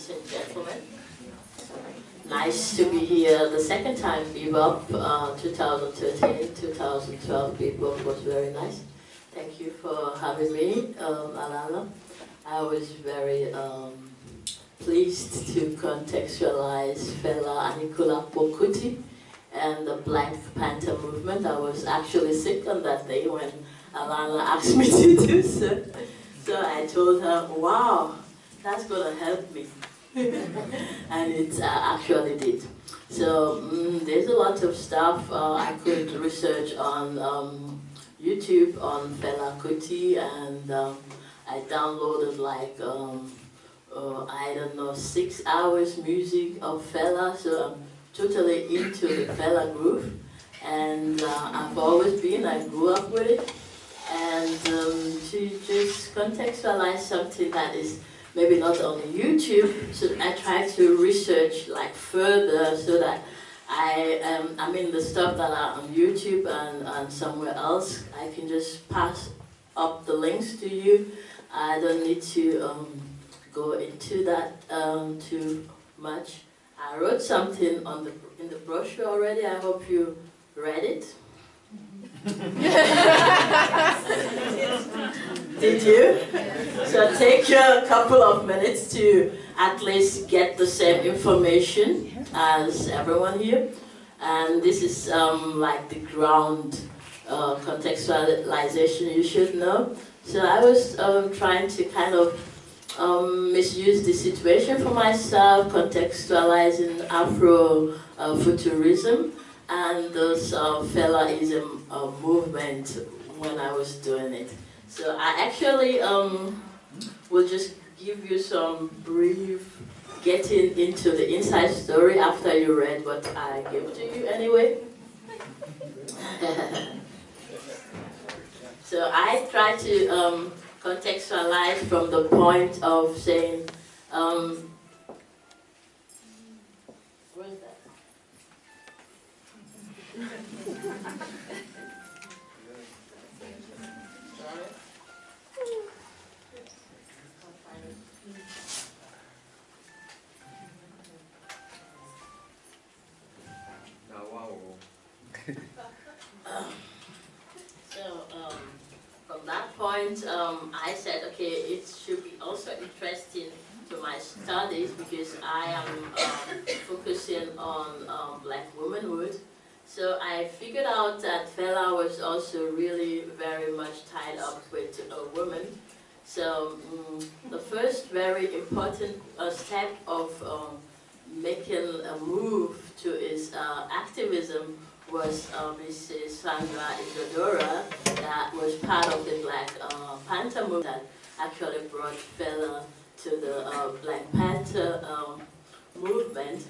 ladies and gentlemen. Nice to be here the second time. Be.Bop 2013, 2012. Be.Bop was very nice. Thank you for having me, Alana. I was very pleased to contextualize Fela Anikulapo Kuti and the Black Panther movement. I was actually sick on that day when Alana asked me to do so. So I told her, wow, that's going to help me. And it actually did. So there's a lot of stuff I could research on YouTube on Fela Kuti, and I downloaded like, I don't know, 6 hours music of Fela, so I'm totally into the Fela groove. And I've always been, I grew up with it. And to just contextualize something that is maybe not on YouTube, so I try to research like further so that I mean the stuff that are on YouTube and somewhere else, I can just pass up the links to you. I don't need to go into that too much. I wrote something in the brochure already. I hope you read it. Did you? So take a couple of minutes to at least get the same information as everyone here. And this is like the ground contextualization you should know. So I was trying to kind of misuse the situation for myself, contextualizing Afro-futurism and this Felaism movement when I was doing it. So I actually will just give you some brief getting into the inside story after you read what I gave to you anyway. So I try to contextualize from the point of saying, where is that? From that point, I said, okay, it should be also interesting to my studies because I am focusing on Black womanhood. So I figured out that Fela was also really very much tied up with a woman. So the first very important step of making a move to his activism was Mrs. Sandra Isadora, that was part of the Black Panther movement that actually brought Fela to the Black Panther movement.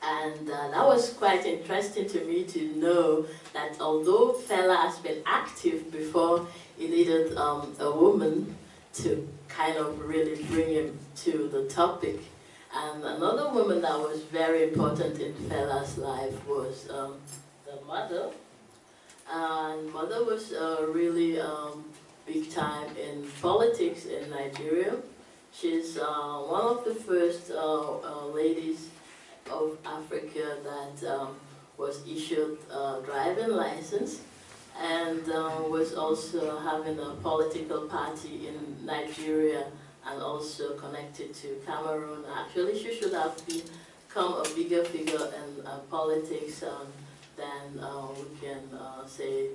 And that was quite interesting to me to know that although Fela has been active before, he needed a woman to kind of really bring him to the topic. And another woman that was very important in Fela's life was the mother. And mother was really big time in politics in Nigeria. She's one of the first ladies of Africa that was issued a driving license, and was also having a political party in Nigeria and also connected to Cameroon. Actually, she should have become a bigger figure in politics than we can say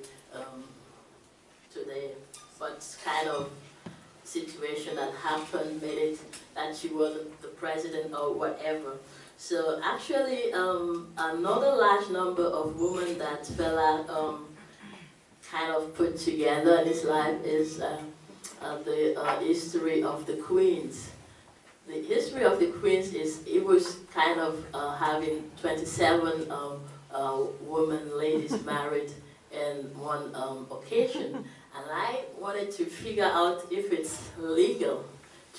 today. But kind of situation that happened made it that she wasn't the president or whatever. So actually, another large number of women that Fela kind of put together in his life is the history of the queens. The history of the queens is, it was kind of having 27 women, ladies married in one occasion. And I wanted to figure out if it's legal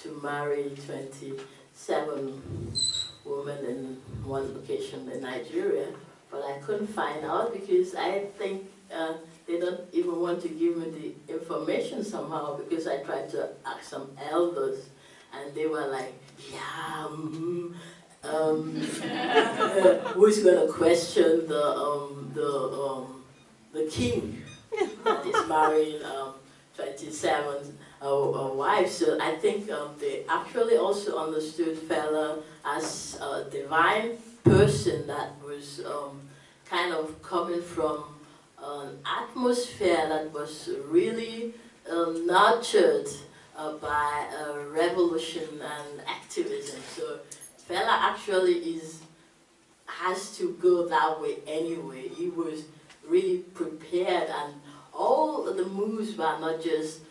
to marry 27 women in one location in Nigeria, but I couldn't find out because I think they don't even want to give me the information somehow, because I tried to ask some elders and they were like, yeah, who's gonna question the king that is marrying 27 wives? So I think they actually also understood Fela as a divine person that was kind of coming from an atmosphere that was really nurtured by revolution and activism. So Fela actually has to go that way anyway. He was really prepared, and all the moves were not just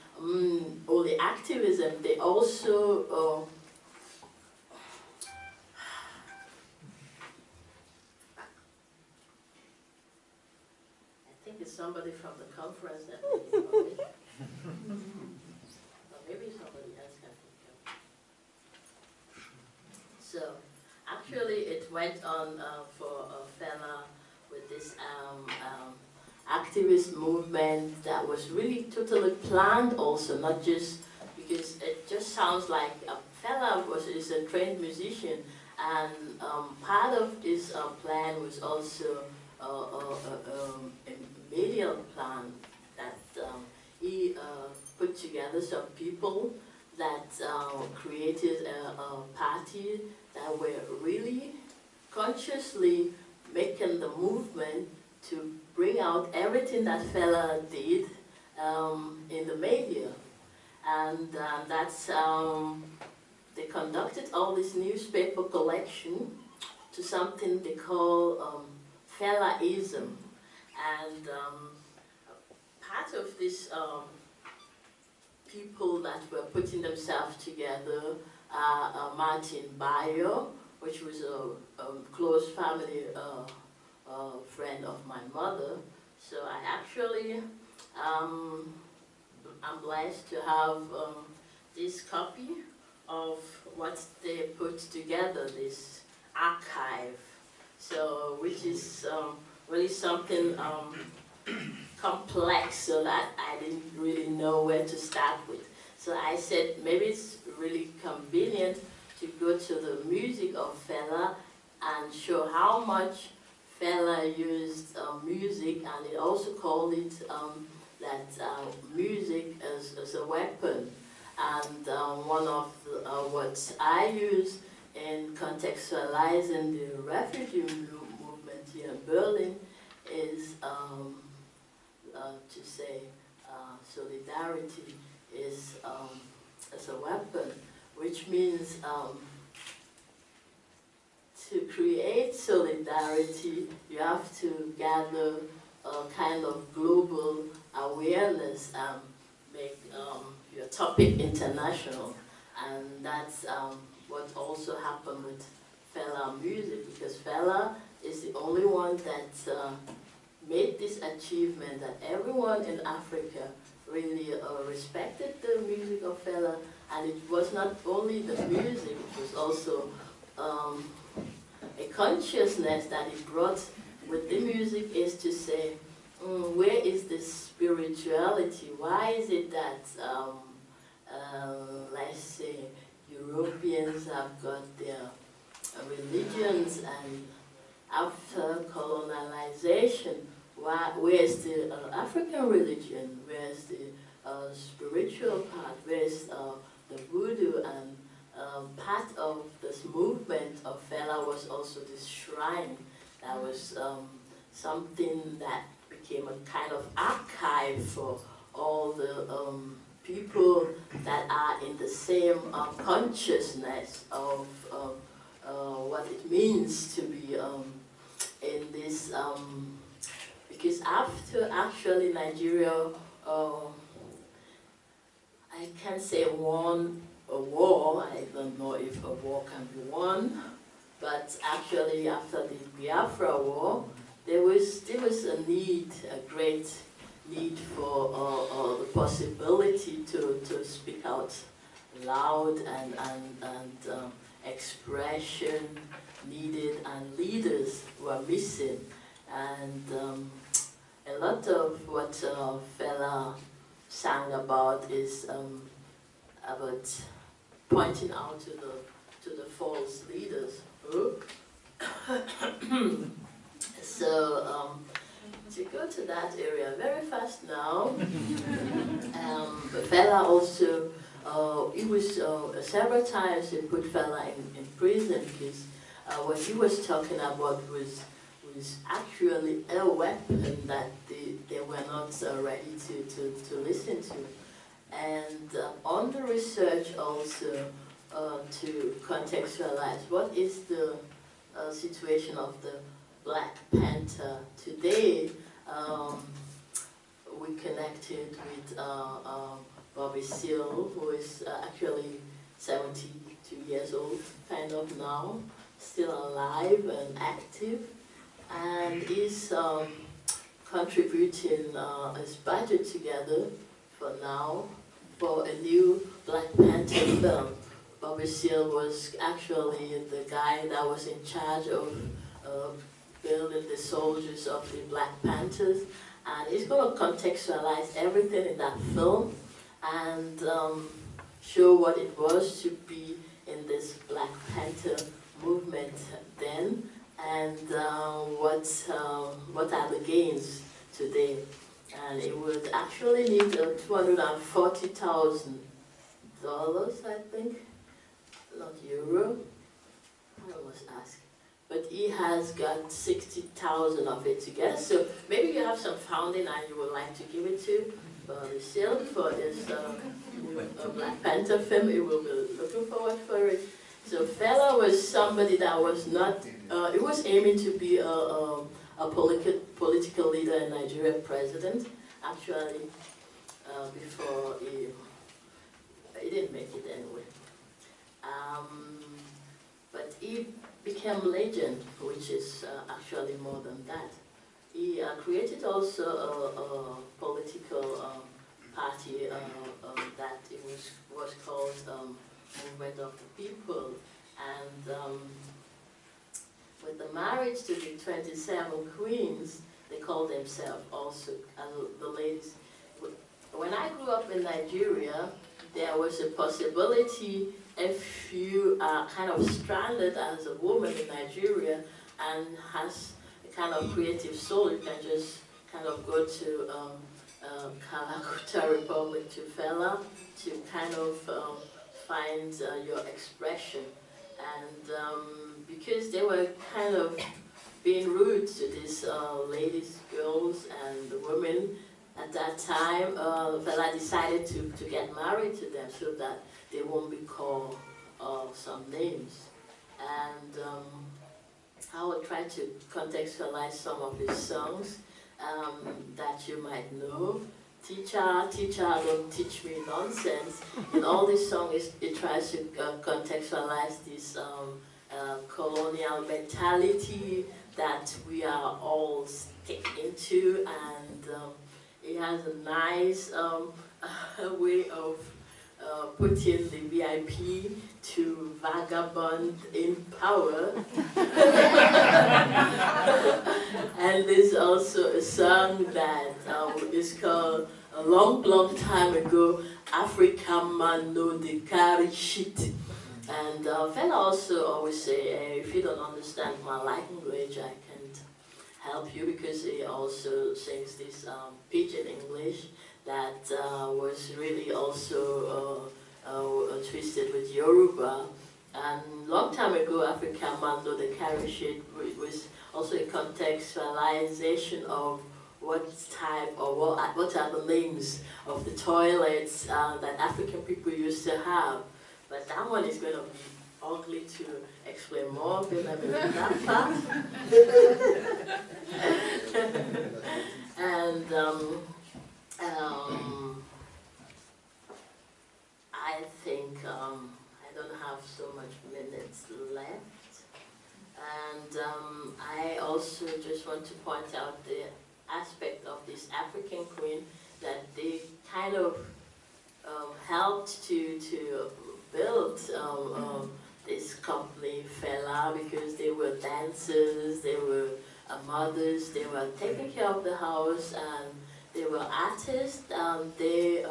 only activism, they also I think it's somebody from the conference that made it, or maybe somebody else can think of. So actually it went on for Fela with this activist movement that was really totally planned also, not just because it just sounds like Fela is a trained musician, and part of his plan was also a medial plan that he put together some people that created a party that were really consciously making the movement to bring out everything that Fela did in the media. And that's they conducted all this newspaper collection to something they call Felaism. And part of this people that were putting themselves together are Martin Bayo, which was a close family friend of my mother. So I actually, I'm blessed to have this copy of what they put together, this archive. So, which is really something complex, so that I didn't really know where to start with. So I said maybe it's really convenient to go to the music of Fela and show how much Fela used music, and it also called it that music as a weapon. And one of what I use in contextualizing the refugee movement here in Berlin is to say solidarity is as a weapon, which means to create solidarity, you have to gather a kind of global awareness and make your topic international. And that's what also happened with Fela music, because Fela is the only one that made this achievement that everyone in Africa really respected the music of Fela. And it was not only the music, it was also a consciousness that it brought with the music, is to say, where is this spirituality? Why is it that, let's say, Europeans have got their religions, and after colonialization, where's the African religion? Where's the spiritual part? Where's the voodoo? And part of this movement of Fela was also this shrine. That was something that became a kind of archive for all the people that are in the same consciousness of what it means to be in this, because after actually Nigeria, I can't say won a war, I don't know if a war can be won, but actually after the Biafra war, there was a need, a great need for the possibility to speak out loud, and expression needed, and leaders were missing. And a lot of what Fela sang about is about pointing out to the to the false leaders. So to go to that area very fast now, Fela also, he was several times they put Fela in prison because what he was talking about was actually a weapon that they were not ready to listen to. And on the research also to contextualize what is the situation of the Black Panther today, we connected with Bobby Seale, who is actually 72 years old, kind of now, still alive and active, and is contributing his budget together for now for a new Black Panther film. Bobby Seale was actually the guy that was in charge of building the soldiers of the Black Panthers, and he's going to contextualize everything in that film and show what it was to be in this Black Panther movement then, and what are the gains today. And it would actually need $240,000, I think, not euro. I almost ask. But he has got 60,000 of it together. So maybe you have some founding and you would like to give it to Michelle for this Black Panther film. He will be looking forward for it. So Fela was somebody that was not, he was aiming to be a political leader and Nigeria president, actually, before he didn't make it anyway. But he became legend, which is actually more than that. He created also a political party that it was called Movement of the People, and with the marriage to the 27 queens, they call themselves also the ladies. When I grew up in Nigeria, there was a possibility if you are kind of stranded as a woman in Nigeria and has a kind of creative soul, you can just kind of go to Kalakuta Republic, to Fela, to kind of find your expression. And because they were kind of being rude to these ladies, girls, and the women at that time, Fela decided to get married to them so that they won't be called some names. And I will try to contextualize some of his songs that you might know. Teacher, teacher, don't teach me nonsense. In all these songs, it tries to contextualize this colonial mentality that we are all stuck into, and it has a nice way of putting the VIP to vagabond in power. And there's also a song that is called A Long Time Ago, Africa Man No Dey Carry Shit. And Fela also always say, if you don't understand my language, I can't help you, because he also sings this pidgin English that was really also twisted with Yoruba. And long time ago, Africa Man No Dey Carry Shit was also a contextualization of what type or what are the names of the toilets that African people used to have. But that one is going to be ugly to explain more than that part. And I think I don't have so much minutes left. And I also just want to point out the aspect of this African queen that they kind of helped to build this company Fela, because they were dancers, they were mothers, they were taking care of the house, and they were artists. They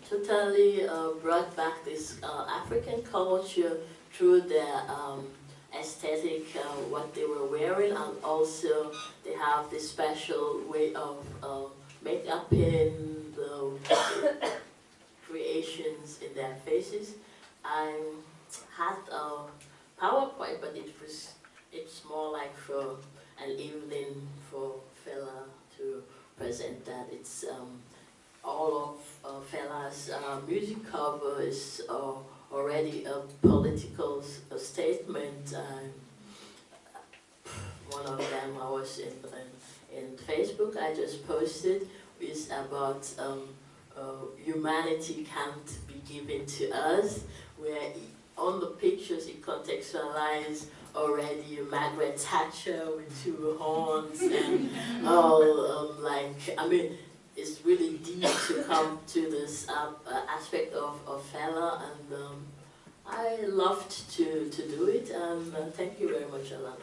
totally brought back this African culture through their aesthetic, what they were wearing, and also they have this special way of makeup in the creations in their faces. I had a PowerPoint, but it's more like for an evening for Fela to present that. It's all of Fela's music cover is already a political statement. One of them I was in Facebook, I just posted, is about humanity can't be given to us, where on the pictures it contextualized already Margaret Thatcher with two horns and all I mean, it's really deep to come to this aspect of Fela, and I loved to do it, and thank you very much, Alana.